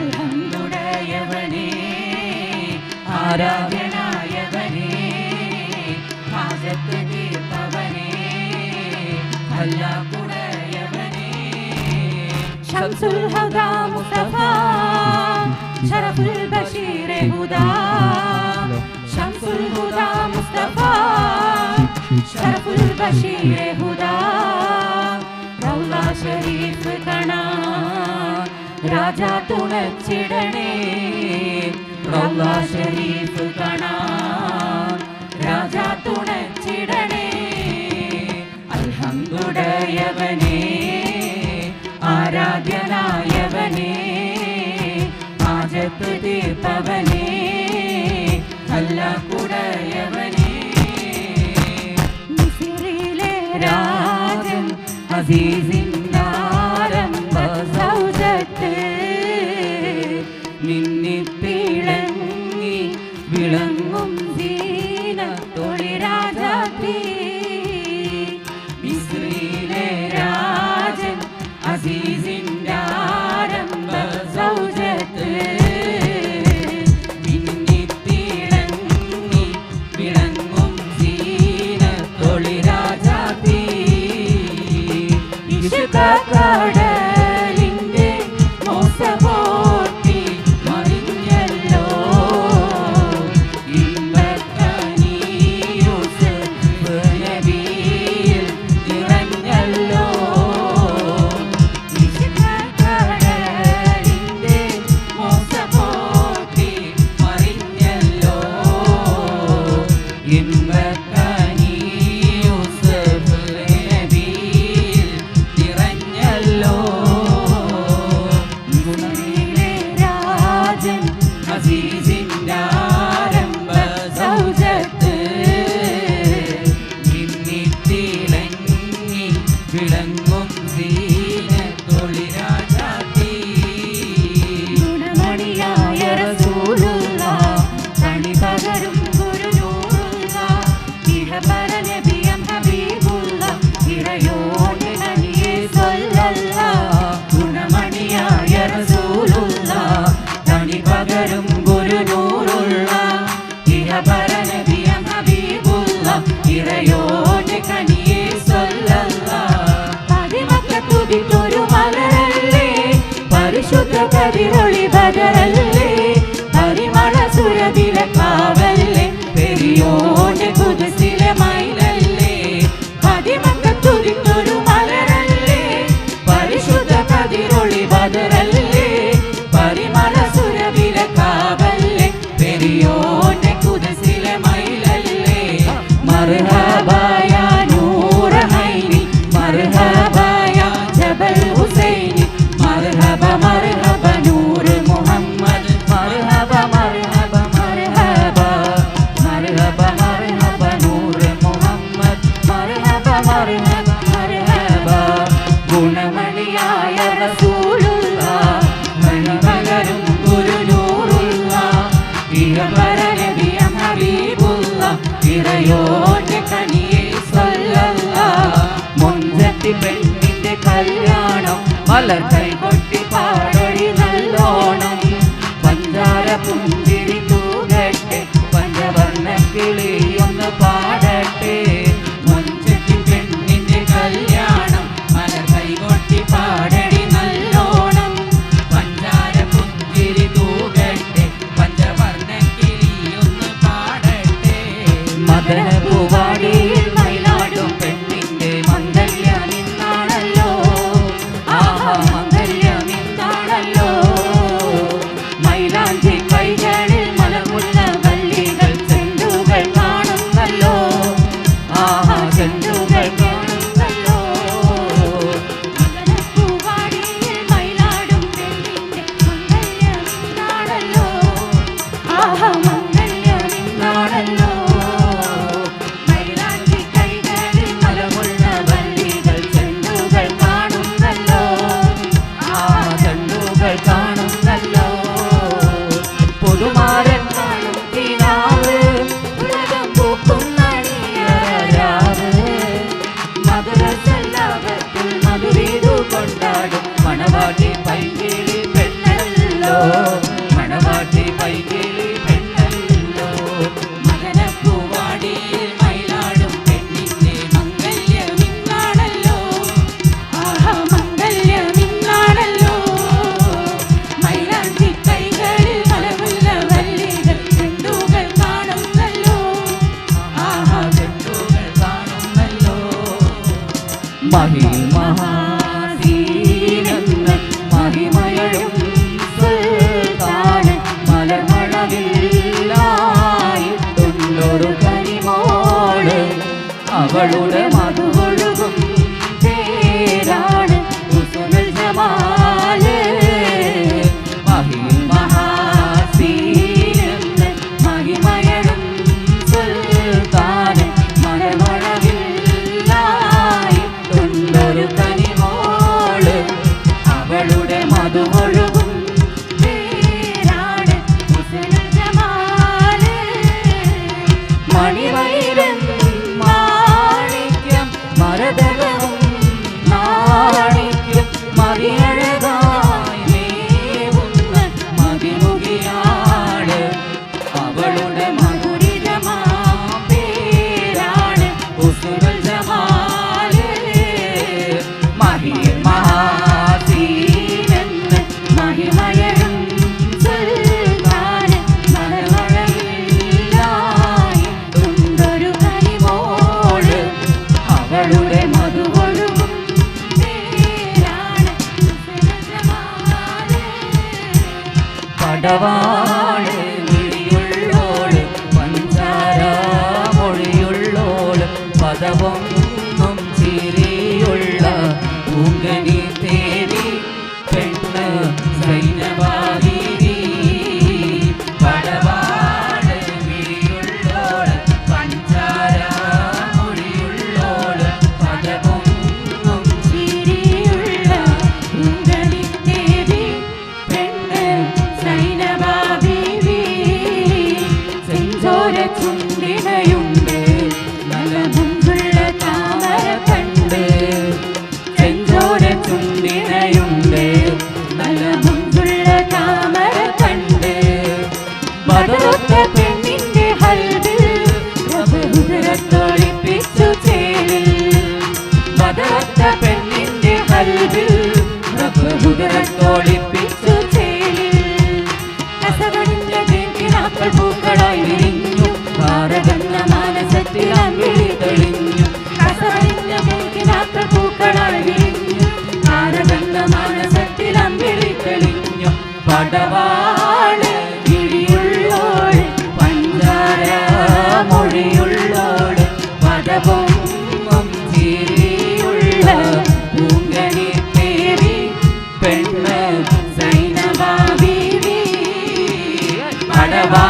അൽഹംദുലില്ലാഹയവനേ ആരാധ്യനായവനേ ഹാജത്ത് തീർപ്പവനേ അല്ലാഹുടയവനേ ശംസുൽ ഹുദാ മുസ്തഫ ശറഫുൽ ബശീർ ഹുദാ ശംസുൽ ഹുദാ മുസ്തഫ ശറഫുൽ ബശീർ ഹുദാ റൗള ശരീഫ് കാണാൻ രാജാ തുണച്ചിടണേ റൗള ശരീഫ് കാണാൻ രാജാ തുണച്ചിടണേ അൽഹംദുലില്ലാഹയവനേ ആരാധ്യനായവനേ ഹാജത്ത് തീർപ്പവനേ അല്ലാഹുടയവനേ മിസ്രിലെ രാജൻ അസീസിന്റെ ആരംഭ സൗജത്ത് മിന്നിപ്പിളങ്ങി വിളങ്ങും സീനത്തൊളി രാജാത്തി മിസ്രിലെ രാജൻ അസീസിന്റെ ആരംഭ സൗജത്ത് മിന്നിത്തിളങ്ങി വിളങ്ങും സീനത്തൊളി രാജാത്തി ഇഷ്കക്കടലിന്റെ മോസപോട്ടി മറിഞ്ഞല്ലോ ഇമ്പക്കനി യൂസഫ് നബിയിൽ നിറഞ്ഞല്ലോ ഇഷ്കക്കടലിന്റെ മോസപോട്ടി മറിഞ്ഞല്ലോ ഇമ്പക്കനി യൂസഫ് നബിയിൽ നിറഞ്ഞല്ലോ ഗുണനിലെ രാജൻ അസീസിന്റെ ആരംഭ സൗജത്ത് മിന്നിത്തിളങ്ങി വിളങ്ങും സീനത്തൊളി രാജാത്തി ഗുണമണിയായ റസൂലുള്ളാഹ് തണി പകരും ഗുരുനൂറുള്ളാഹ് ഇഹപര നബിയം ഹബീബുള്ളാഹ് ഇറയോന്റെ നബിയെ സ്വല്ലല്ലാഹ് ഗുണമണിയായ റസൂലുള്ളാഹ് തണി പകരും ഗുരുനൂറുള്ളാഹ് ഇഹപര നബിയം ഹബീബുള്ളാഹ് ഇറയോന്റെ കനിയെ സ്വല്ലല്ലാഹ് പതിമക്കത്തുതിട്ടൊരു മലരല്ലേ പരിശുദ്ധ കതിരൊളി ബദറല്ലേ പരിമള സുരതില കാവല്ലേ പെരിയോന്റെ കുതിസിലെ മൈലല്ലേ പതിമക്കത്തുതിട്ടൊരു മലരല്ലേ പരിശുദ്ധ കതിരൊളി ബദറല്ലേ പരിമള സുരതില കാവല്ലേ പെരിയോന്റെ കുതിസിലെ മൈലല്ലേ മർഹബാ യാ നൂറ ഹൈനി മർഹബാ യാ ജബൽ ഹുസൈനി മർഹബ മർഹബ നൂർ മുഹമ്മദ് മർഹബ മർഹബ മർഹബ മർഹബ മർഹബ നൂർ മുഹമ്മദ് മർഹബ മർഹബ മർഹബ ഗുണമണിയായ റസൂലുള്ളാഹ് മണിമലരും ഗുരുനൂറുള്ളാഹ് ഇഹപര നബിയം ഹബീബുള്ളാഹ് ഇറയോന്റെ കനിയെ സ്വല്ലല്ലാഹ് മുൻസത്തി പെണ്ണിന്റെ കല്യാണം മലർ കൈകൊട്ടി പാടൊഴി നല്ലോണം പഞ്ചാര പുഞ്ചിരി തൂകട്ടെ പഞ്ചവർണ്ണ കിളിയൊന്ന് പാടട്ടെ മുൻസത്തി പെണ്ണിന്റെ കല്യാണം മലർ കൈകൊട്ടി പാടടി നല്ലോണം പഞ്ചാര പുഞ്ചിരി തൂകട്ടെ പഞ്ചവർണ്ണ കിളിയൊന്ന് പാടട്ടെ മദനപൂവാടിയിൽ മയിലാടും പെണ്ണിന്റെ മംഗല്യം ഇന്നാണല്ലോ ആഹാ മംഗല്യ പടവാള് വിളിയുള്ളോള് പഞ്ചാര മൊഴിയുള്ളോള് പദവൊന്നും ചിരിയുള്ള പൂങ്കനി തേരി പെണ്ണ് സൈനവാദീരി പടവാള് വിളിയുള്ളോള് പഞ്ചാര മൊഴിയുള്ളോള് പദവൊന്നും ചിരിയുള്ള പൂങ്കനി തേരി പെണ്ണ് സൈനവാദീരി സെഞ്ചോര ചുണ്ടിനയുണ്ട് നല്ല മുൻപുള്ള താമര കണ്ട് ചെഞ്ചോര ചുണ്ടിനയുണ്ട് നല്ല മുൻപുള്ള താമര കണ്ട് ബദറൊത്ത പെണ്ണിന്റെ ഹൽവിൽ ബഹുദരത്തൊളിപ്പിച്ചു ചേലിൽ ബദറൊത്ത പെണ്ണിന്റെ ഹൽവിൽ ബഹുദരത്തൊളിപ്പിച്ചു ചേലിൽ കസവണിന്റെ തേക്കിനാക്കൾ പൂക്കളായി വിരിഞ്ഞു ഭാരതന്ന മാനസത്തിൽ അമ്പിളി തെളിഞ്ഞു കസവണിന്റെ തേക്കിനാക്കൾ പൂക്കളായി വിരിഞ്ഞു ഭാരതന്ന മാനസത്തിൽ അമ്പിളി തെളിഞ്ഞു പടവാള് വിളിയുള്ളോൾ പഞ്ചാര മൊഴിയുള്ളോൾ പദവും ചിരിയുള്ള പൂങ്കനി തേരി പെണ്ണ് സൈനവാ ബീവി പടവാ